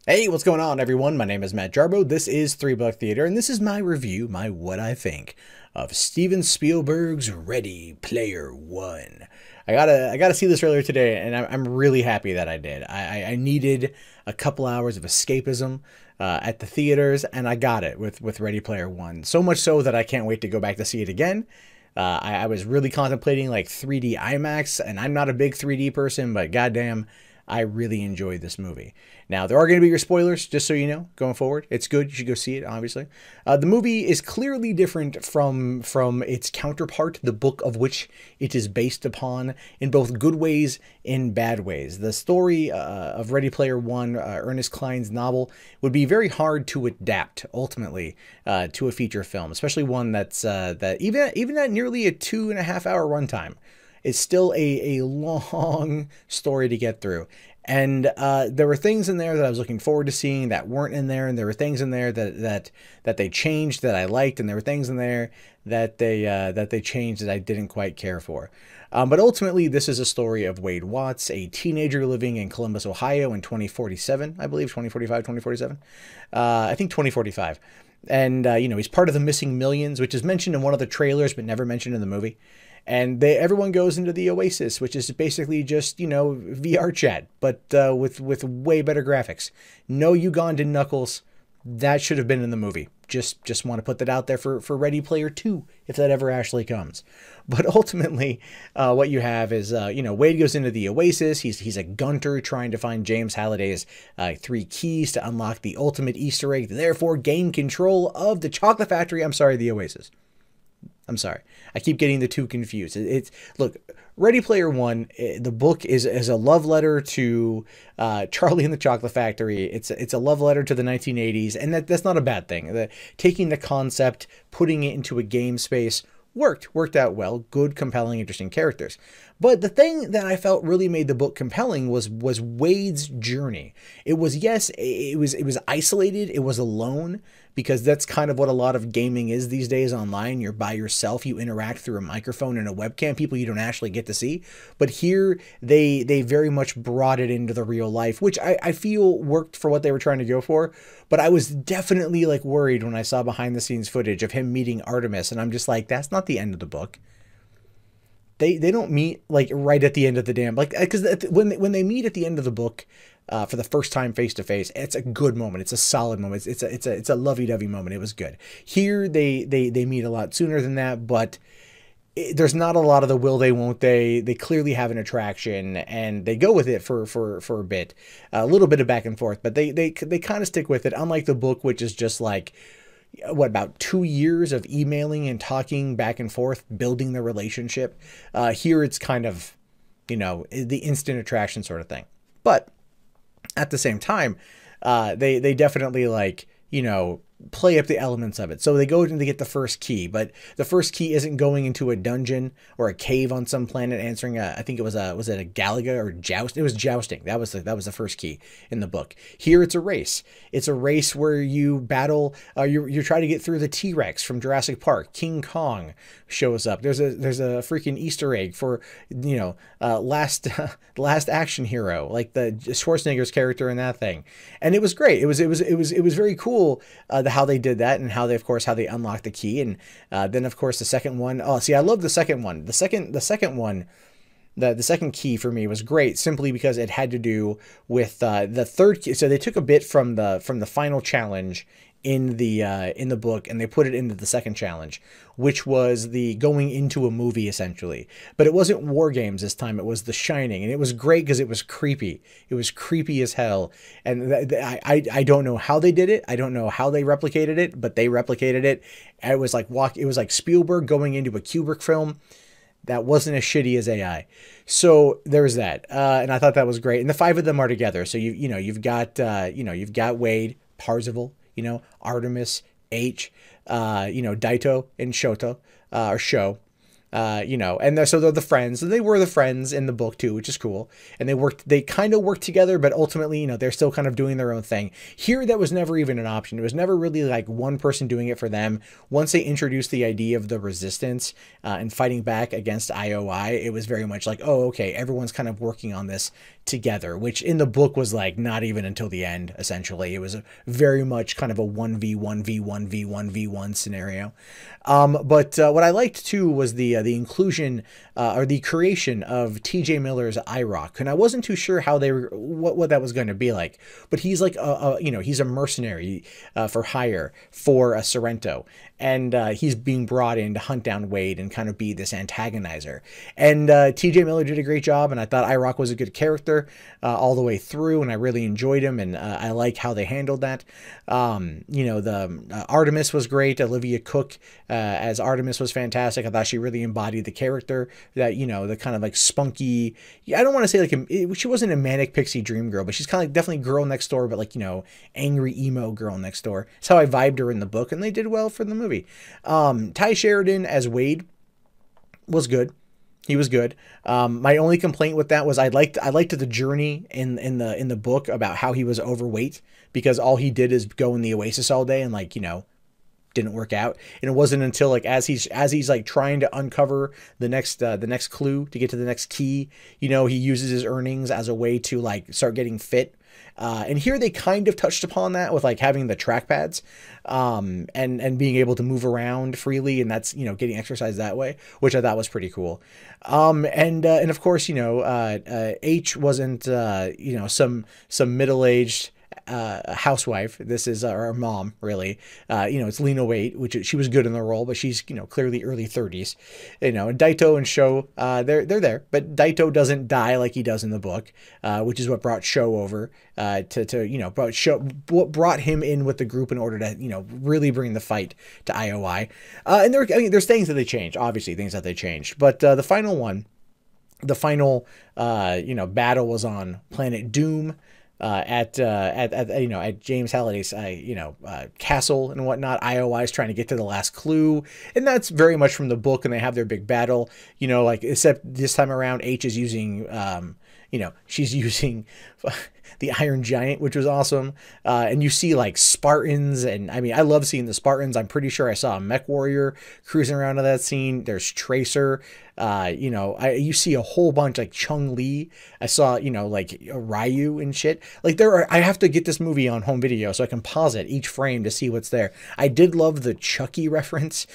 Hey, what's going on, everyone? My name is Matt Jarbo. This is 3 Buck Theater, and this is my review, my what I think of Steven Spielberg's Ready Player One. I gotta see this earlier today, and I'm really happy that I did. I needed a couple hours of escapism at the theaters, and I got it with Ready Player One. So much so that I can't wait to go back to see it again. I was really contemplating like 3D IMAX, and I'm not a big 3D person, but goddamn, I really enjoyed this movie. Now, there are going to be your spoilers, just so you know, going forward. It's good. You should go see it, obviously. The movie is clearly different from its counterpart, the book of which it is based upon, in both good ways and bad ways. The story of Ready Player One, Ernest Cline's novel, would be very hard to adapt, ultimately, to a feature film, especially one that's that even at nearly a 2.5 hour runtime. It's still a long story to get through. And there were things in there that I was looking forward to seeing that weren't in there, and there were things in there that they changed that I liked, and there were things in there that they changed that I didn't quite care for. But ultimately, this is a story of Wade Watts, a teenager living in Columbus, Ohio in 2047, I believe, 2045, 2047. I think 2045. And, he's part of the Missing Millions, which is mentioned in one of the trailers, but never mentioned in the movie. And everyone goes into the OASIS, which is basically just, VR chat, but with way better graphics. No Ugandan knuckles. That should have been in the movie. Just want to put that out there for Ready Player 2, if that ever actually comes. But ultimately, what you have is, Wade goes into the OASIS. He's a gunter trying to find James Halliday's 3 keys to unlock the ultimate Easter egg, therefore gain control of the chocolate factory. I'm sorry, the OASIS. I'm sorry. I keep getting the two confused. Look, Ready Player One, the book is a love letter to Charlie and the Chocolate Factory. It's a love letter to the 1980s, and that's not a bad thing. Taking the concept, putting it into a game space worked out well. Good, compelling, interesting characters. But the thing that I felt really made the book compelling was Wade's journey. It was, yes, it was isolated, it was alone, because that's kind of what a lot of gaming is these days online. You're by yourself, you interact through a microphone and a webcam, people you don't actually get to see. But here they very much brought it into the real life, which I feel worked for what they were trying to go for. But I was definitely like worried when I saw behind the scenes footage of him meeting Artemis, and I'm just like, that's not the end of the book. They don't meet like right at the end of the damn, like, because when they meet at the end of the book for the first time face to face, it's a good moment. It's a solid moment. It's a lovey-dovey moment. It was good. Here they meet a lot sooner than that, but there's not a lot of the will they won't they. They clearly have an attraction, and they go with it for a bit, a little bit of back and forth, but they kind of stick with it. Unlike the book, which is just like, what, about 2 years of emailing and talking back and forth, building the relationship. Here it's kind of, the instant attraction sort of thing. But at the same time, they definitely, like, play up the elements of it. So they go in to get the first key, but the first key isn't going into a dungeon or a cave on some planet answering I think it was it a Galaga or joust? It was jousting. That was the first key in the book. Here it's a race. It's a race where you battle, you're trying to get through the T-Rex from Jurassic Park. King Kong shows up. There's a freaking Easter egg for, last action hero, like the Schwarzenegger's character in that thing. And it was great. It was very cool, how they did that, and how they unlocked the key. And then of course the second one, oh, see, I love the second one. The second one, the second key for me was great, simply because it had to do with the third key. So they took a bit from the final challenge in the book, and they put it into the second challenge, which was the going into a movie, essentially. But it wasn't War Games this time, it was The Shining, and it was great because it was creepy. It was creepy as hell. And I don't know how they did it. I don't know how they replicated it, but they replicated it. It was like Spielberg going into a Kubrick film that wasn't as shitty as AI. So there's that. And I thought that was great. And the 5 of them are together. So you've got Wade, Parzival, Artemis, H, Daito, and Shoto, or Sho. You know, and so they're the friends, and they were the friends in the book too, which is cool. And they kind of worked together, but ultimately, you know, they're still kind of doing their own thing. Here, that was never even an option. It was never really like one person doing it for them. Once they introduced the idea of the resistance and fighting back against IOI, it was very much like, oh, okay, everyone's kind of working on this together, which in the book was like not even until the end. Essentially, it was very much kind of a 1v1v1v1v1 scenario. But what I liked too was the inclusion or the creation of T.J. Miller's IROC, and I wasn't too sure how they were, what that was going to be like. But he's like you know, he's a mercenary for hire for Sorrento, and he's being brought in to hunt down Wade and kind of be this antagonizer. And T.J. Miller did a great job, and I thought IROC was a good character all the way through, and I really enjoyed him, and I like how they handled that. You know, the Artemis was great. Olivia Cook as Artemis was fantastic. I thought she really embodied the character, that, you know, the kind of like spunky, I don't want to say like she wasn't a manic pixie dream girl, but she's kind of like definitely girl next door, but like, you know, angry emo girl next door. That's how I vibed her in the book, and they did well for the movie. Ty Sheridan as Wade was good. He was good. My only complaint with that was I liked the journey in the book about how he was overweight, because all he did is go in the Oasis all day and, like, you know, didn't work out. And it wasn't until like as he's like trying to uncover the next clue to get to the next key, you know, he uses his earnings as a way to like start getting fit. And here they kind of touched upon that with like having the track pads, and being able to move around freely, and that's, you know, getting exercise that way, which I thought was pretty cool. And of course, you know, H wasn't, you know, some middle-aged housewife. This is our mom, really. You know, it's Lena Waite, which she was good in the role, but she's, you know, clearly early 30s. You know, and Daito and Sho, they're there, but Daito doesn't die like he does in the book, which is what brought Sho over to you know, brought him in with the group in order to, you know, really bring the fight to IOI. And I mean, there's things that they changed, obviously things that they changed, but the final you know, battle was on Planet Doom. At you know, at James Halliday's you know, castle and whatnot. IOI is trying to get to the last clue, and that's very much from the book. And they have their big battle, you know, like, except this time around H is using you know, she's using the Iron Giant, which was awesome. And you see like Spartans, and I mean, I love seeing the Spartans. I'm pretty sure I saw a mech warrior cruising around in that scene. There's Tracer. You know, you see a whole bunch, like Chung Li. I saw, you know, like Ryu and shit. Like I have to get this movie on home video so I can pause it each frame to see what's there. I did love the Chucky reference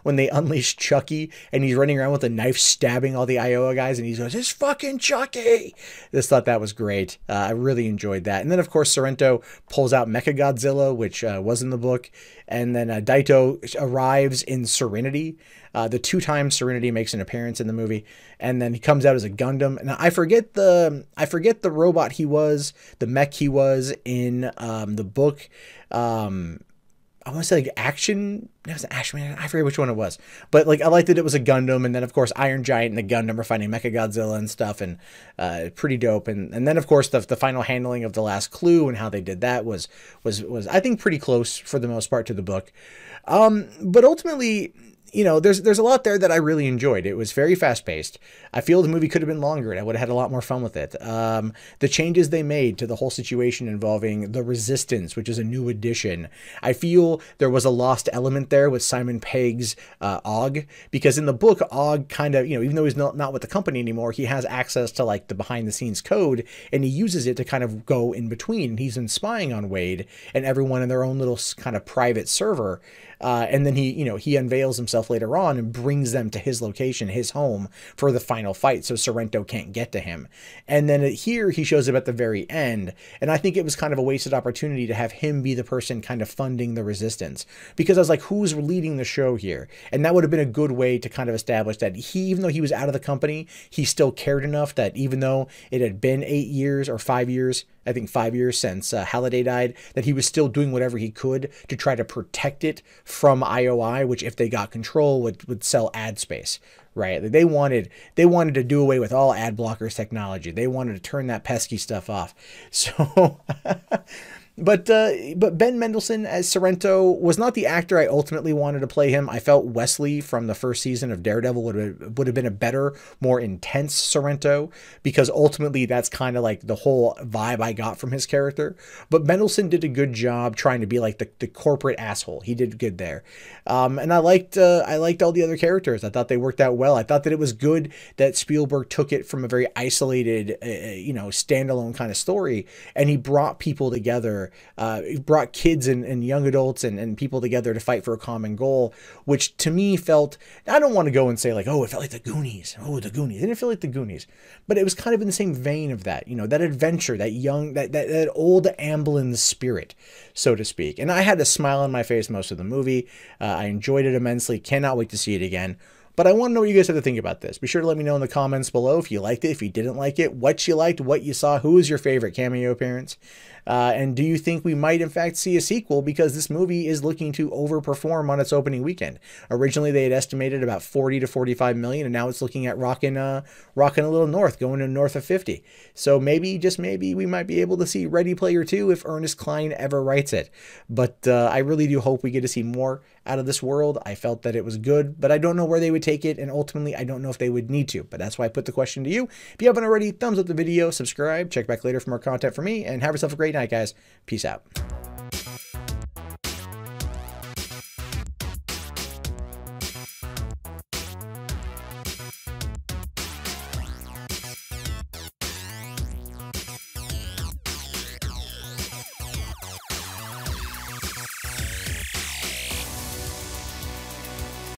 when they unleash Chucky and he's running around with a knife stabbing all the Iowa guys, and he goes, "It's fucking Chucky." Just thought that was great. I really enjoyed that. And then of course Sorrento pulls out Mechagodzilla, which was in the book, and then Daito arrives in Serenity. The 2 times Serenity makes an appearance in the movie, and then he comes out as a Gundam. And I forget the robot he was, the mech he was in the book. I want to say like Action. It was Action Man. I forget which one it was, but like I liked that it was a Gundam, and then of course Iron Giant and the Gundam are fighting Mechagodzilla and stuff, and pretty dope. And then of course the final handling of the last clue and how they did that was I think pretty close for the most part to the book. But ultimately, you know, there's a lot there that I really enjoyed. It was very fast paced. I feel the movie could have been longer and I would have had a lot more fun with it. The changes they made to the whole situation involving the Resistance, which is a new addition. I feel there was a lost element there with Simon Pegg's Og, because in the book, Og kind of, you know, even though he's not with the company anymore, he has access to like the behind the scenes code, and he uses it to kind of go in between. He's been spying on Wade and everyone in their own little kind of private server. And then he unveils himself later on and brings them to his location, his home, for the final fight, so Sorrento can't get to him. And then here he shows up at the very end, and I think it was kind of a wasted opportunity to have him be the person kind of funding the Resistance, because I was like, who's leading the show here? And that would have been a good way to kind of establish that he, even though he was out of the company, he still cared enough that even though it had been 8 years or 5 years, I think 5 years since Halliday died, that he was still doing whatever he could to try to protect it from IOI, which if they got control would sell ad space, right? They wanted to do away with all ad blockers technology. They wanted to turn that pesky stuff off. So But Ben Mendelsohn as Sorrento was not the actor I ultimately wanted to play him. I felt Wesley from the first season of Daredevil would have been a better, more intense Sorrento, because ultimately that's kind of like the whole vibe I got from his character. But Mendelsohn did a good job trying to be like the corporate asshole. He did good there. And I liked all the other characters. I thought they worked out well. I thought that it was good that Spielberg took it from a very isolated, standalone kind of story, and he brought people together. He brought kids and young adults and people together to fight for a common goal, which to me felt, I don't want to go and say like, oh, it felt like the Goonies. Oh, the Goonies. It didn't feel like the Goonies, but it was kind of in the same vein of that, that adventure, that young, that old Amblin spirit, so to speak. And I had a smile on my face most of the movie. I enjoyed it immensely. Cannot wait to see it again. But I want to know what you guys have to think about this. Be sure to let me know in the comments below if you liked it, if you didn't like it, what you liked, what you saw, who was your favorite cameo appearance, and do you think we might in fact see a sequel, because this movie is looking to overperform on its opening weekend. Originally they had estimated about 40 to 45 million, and now it's looking at rocking a little north, going to north of 50. So maybe, just maybe, we might be able to see Ready Player 2 if Ernest Cline ever writes it. But I really do hope we get to see more out of this world. I felt that it was good, but I don't know where they would take it, and ultimately I don't know if they would need to. But that's why I put the question to you. If you haven't already, thumbs up the video, subscribe, check back later for more content from me, and have yourself a great night, guys. Peace out.